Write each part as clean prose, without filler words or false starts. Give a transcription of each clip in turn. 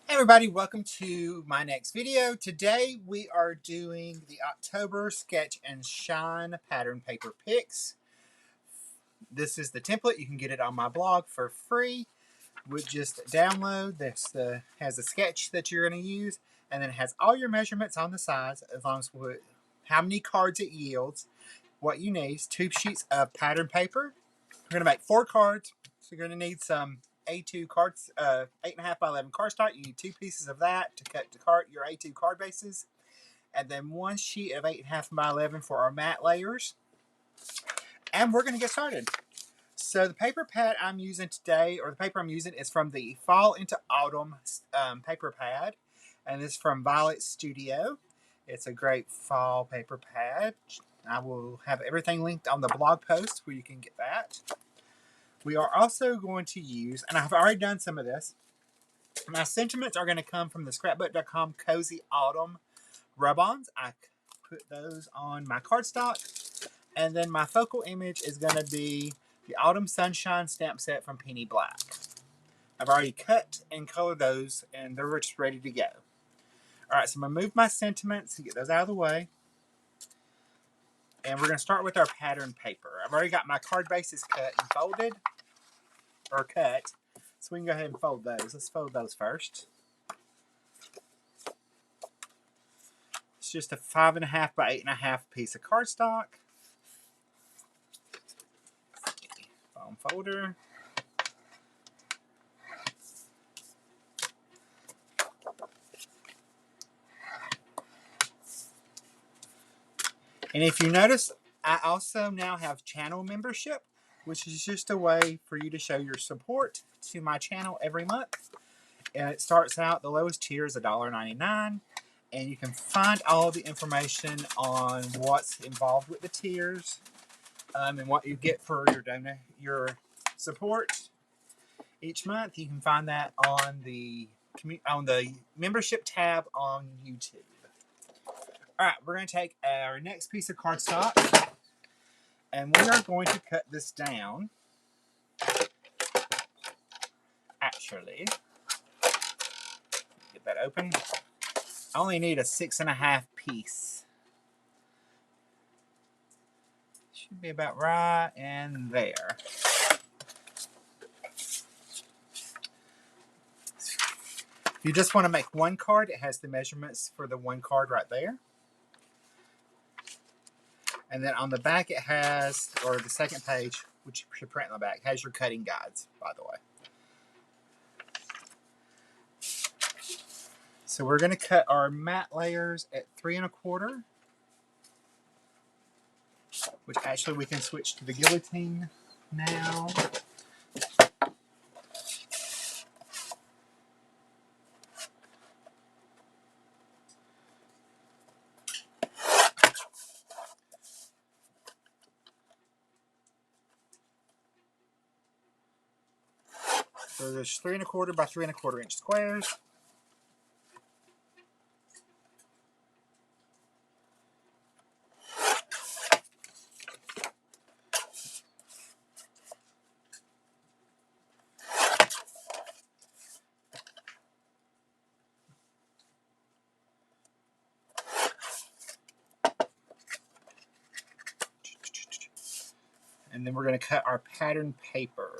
Hey everybody, welcome to my next video. Today we are doing the October Sketch and Shine pattern paper picks. This is the template. You can get it on my blog for free. With just download. This has a sketch that you're going to use, and then it has all your measurements on the sides, as long as how many cards it yields. What you need is 2 sheets of pattern paper. We're going to make 4 cards, so you're going to need some A2 cards, 8.5 by 11 cardstock. You need 2 pieces of that to cut your A2 card bases, and then 1 sheet of 8.5 by 11 for our mat layers. And we're going to get started. So the paper pad I'm using today, or the paper I'm using, is from the Fall into Autumn paper pad, and this is from Violet Studio. It's a great fall paper pad. I will have everything linked on the blog post where you can get that. We are also going to use, and I've already done some of this, my sentiments are going to come from the scrapbook.com Cozy Autumn rub-ons. I put those on my cardstock. And then my focal image is going to be the Autumn Sunshine stamp set from Penny Black. I've already cut and colored those, and they're just ready to go. Alright, so I'm going to move my sentiments to get those out of the way. And we're going to start with our pattern paper. I've already got my card bases cut and folded, or cut. So we can go ahead and fold those. Let's fold those first. It's just a 5.5 by 8.5 piece of cardstock. Foam folder. And if you notice, I also now have channel membership, which is just a way for you to show your support to my channel every month. And it starts out, the lowest tier is $1.99. And you can find all the information on what's involved with the tiers and what you get for your support each month. You can find that on the membership tab on YouTube. Alright, we're going to take our next piece of cardstock, and we are going to cut this down. Actually, get that open. I only need a 6.5 piece. Should be about right in there. If you just want to make one card, it has the measurements for the one card right there. And then on the back it has, or the second page, which you should print on the back, has your cutting guides, by the way. So we're going to cut our mat layers at 3 1/4, which actually we can switch to the guillotine now. So there's 3 1/4 by 3 1/4 inch squares. And then we're going to cut our pattern paper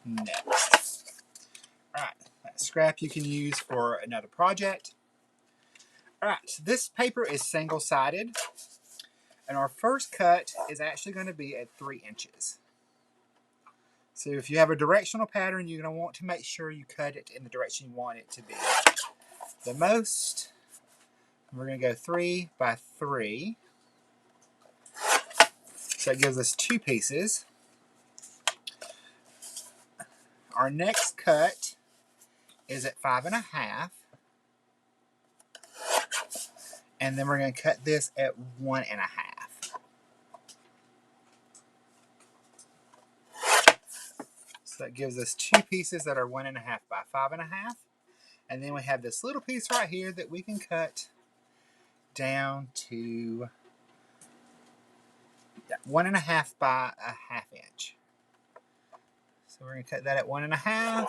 next. Alright, that scrap you can use for another project. Alright, so this paper is single-sided, and our first cut is actually going to be at 3 inches. So if you have a directional pattern, you're going to want to make sure you cut it in the direction you want it to be the most. We're going to go 3 by 3. So that gives us 2 pieces. Our next cut is at 5.5. And then we're going to cut this at 1.5. So that gives us 2 pieces that are 1.5 by 5.5. And then we have this little piece right here that we can cut down to 1.5 by 1/2 inch. So we're going to cut that at 1.5.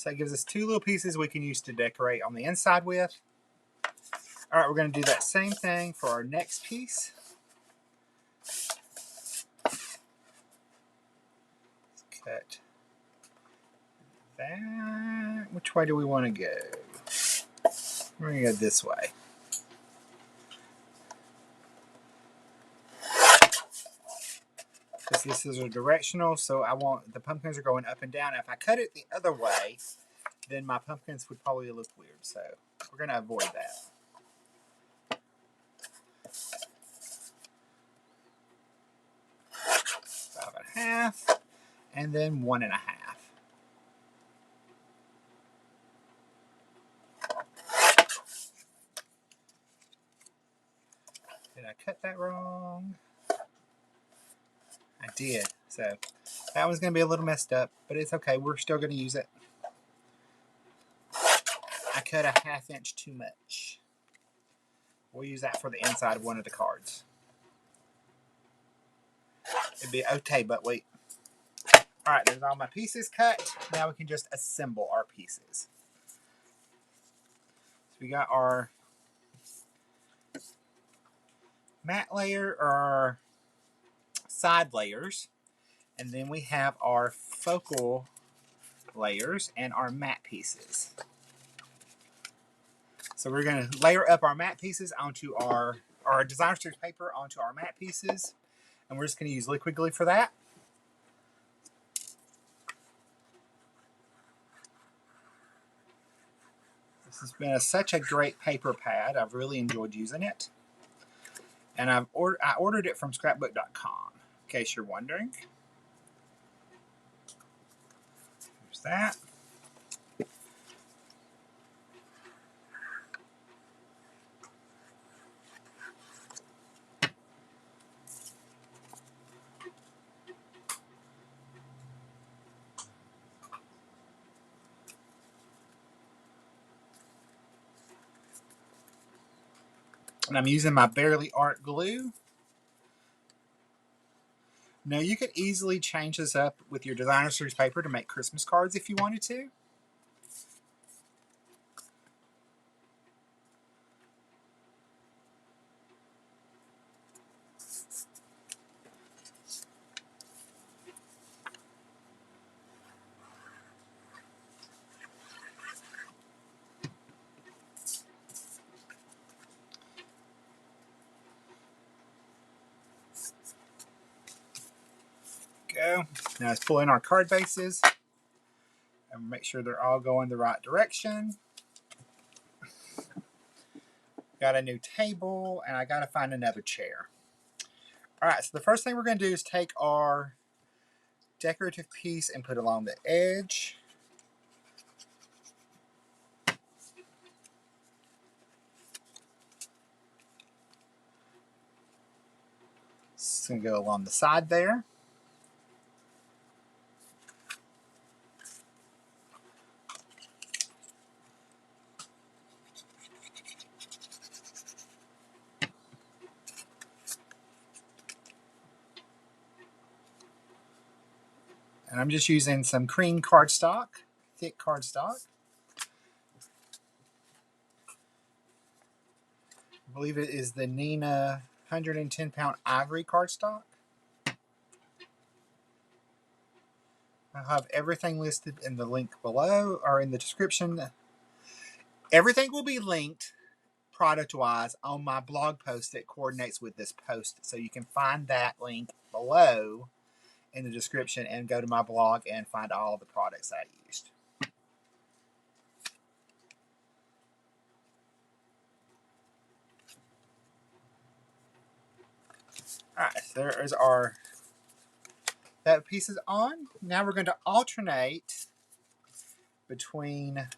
So that gives us 2 little pieces we can use to decorate on the inside with. All right, we're going to do that same thing for our next piece. Let's cut that. Which way do we want to go? We're going to go this way. Because this is a directional, so I want the pumpkins are going up and down. If I cut it the other way, then my pumpkins would probably look weird. So we're going to avoid that. Five and a half, and then 1 1/2. Did I cut that wrong? I did. So that one's going to be a little messed up, but it's okay. We're still going to use it. I cut a 1/2 inch too much. We'll use that for the inside of one of the cards. It'd be okay, but wait. All right, there's all my pieces cut. Now we can just assemble our pieces. So we got our matte layer, or side layers, and then we have our focal layers and our matte pieces. So we're going to layer up our matte pieces onto our designer series paper onto our matte pieces, and we're just going to use liquid glue for that. This has been such a great paper pad. I've really enjoyed using it. And I ordered it from scrapbook.com, in case you're wondering. There's that. And I'm using my Barely Art glue. Now you could easily change this up with your designer series paper to make Christmas cards if you wanted to. Go. Now let's pull in our card bases and make sure they're all going the right direction. Got a new table, and I got to find another chair. All right, so the first thing we're going to do is take our decorative piece and put it along the edge. It's going to go along the side there. And I'm just using some cream cardstock, thick cardstock. I believe it is the Nina 110-pound ivory cardstock. I'll have everything listed in the link below, or in the description. Everything will be linked product-wise on my blog post that coordinates with this post. So you can find that link below in the description and go to my blog and find all the products I used. Alright, so there is our that piece is on. Now we're going to alternate between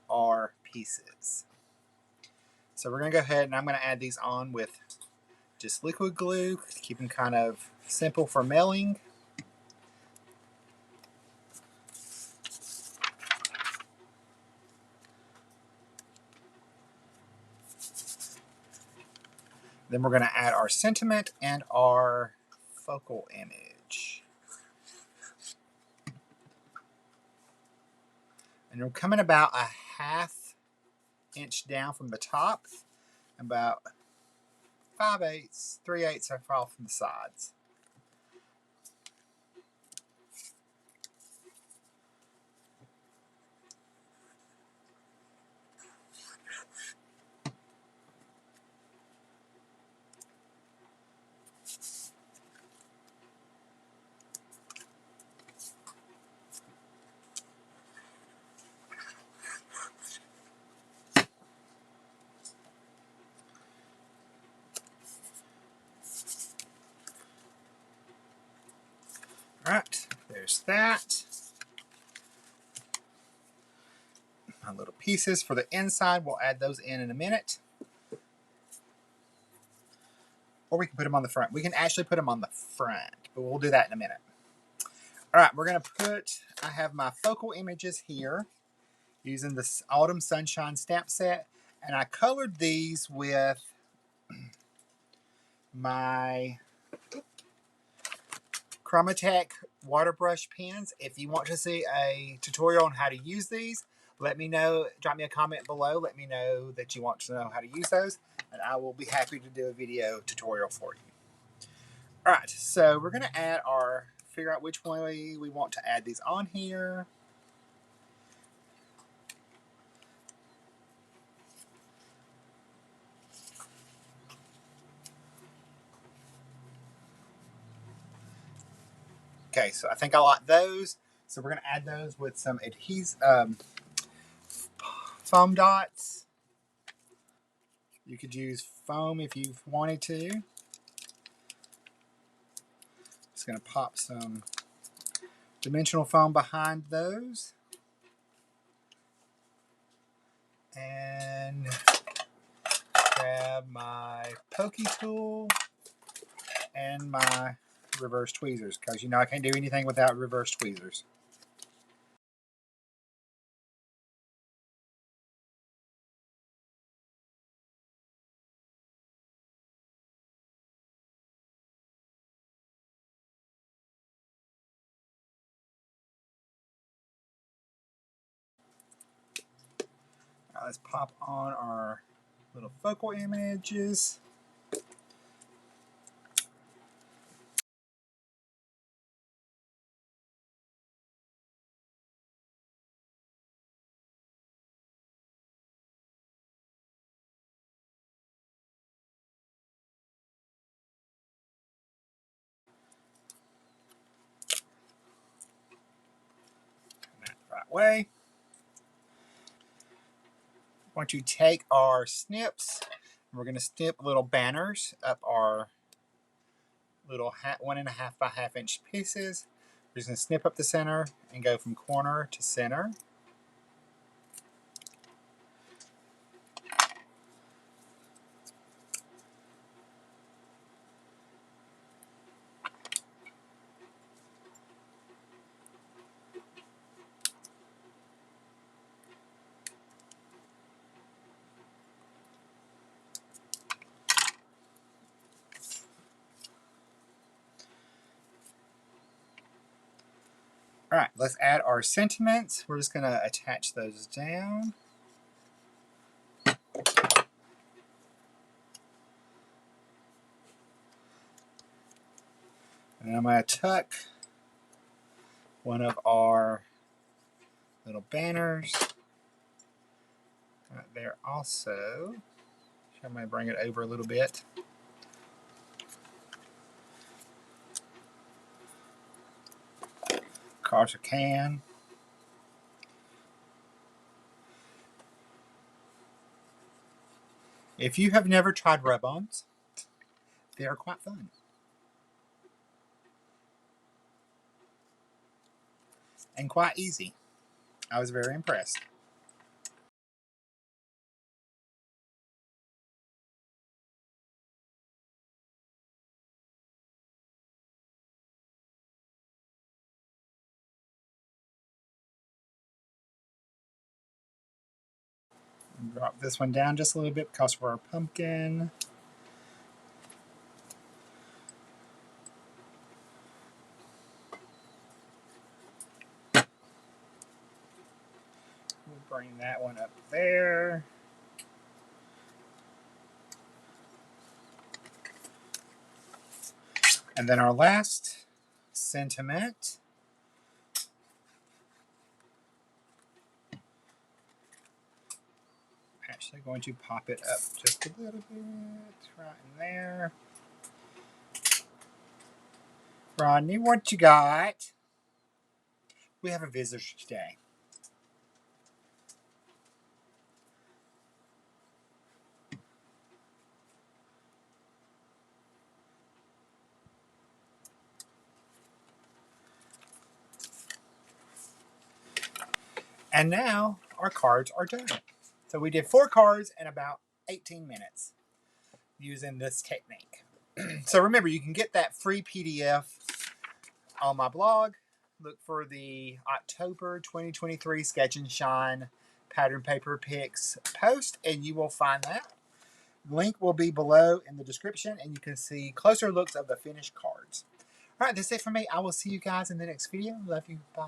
our pieces. So we're going to go ahead and I'm going to add these on with just liquid glue, keep them kind of simple for mailing. Then we're going to add our sentiment and our focal image. And we're coming about a 1/2 inch down from the top, about 5/8, 3/8 are off from the sides. All right, there's that. My little pieces for the inside, we'll add those in a minute. Or we can put them on the front. We can actually put them on the front, but we'll do that in a minute. All right, we're going to put, I have my focal images here using this Autumn Sunshine stamp set. And I colored these with my Chromatech water brush pens. If you want to see a tutorial on how to use these, let me know. Drop me a comment below. Let me know that you want to know how to use those, and I will be happy to do a video tutorial for you. All right, so we're going to add figure out which way we want to add these on here. Okay, so I think I like those. So we're going to add those with some foam dots. You could use foam if you wanted to. Just going to pop some dimensional foam behind those. And grab my pokey tool and my reverse tweezers, because you know I can't do anything without reverse tweezers. All right, let's pop on our little focal images. That right way. Once you take our snips, we're going to snip little banners up our little 1.5 by 1/2 inch pieces. We're just going to snip up the center and go from corner to center. All right, let's add our sentiments. We're just going to attach those down. And I'm going to tuck one of our little banners right there also. I'm going to bring it over a little bit. Of course I can. If you have never tried rub-ons, they are quite fun. And quite easy. I was very impressed. Drop this one down just a little bit because we're a pumpkin. bring that one up there. And then our last sentiment. Actually going to pop it up just a little bit right in there. Rodney, what you got? We have a visitor today. And now our cards are done. So we did 4 cards in about 18 minutes using this technique. So remember, you can get that free PDF on my blog. Look for the October 2023 Sketch and Shine pattern paper picks post, and you will find that. Link will be below in the description, and you can see closer looks of the finished cards. All right, that's it for me. I will see you guys in the next video. Love you. Bye.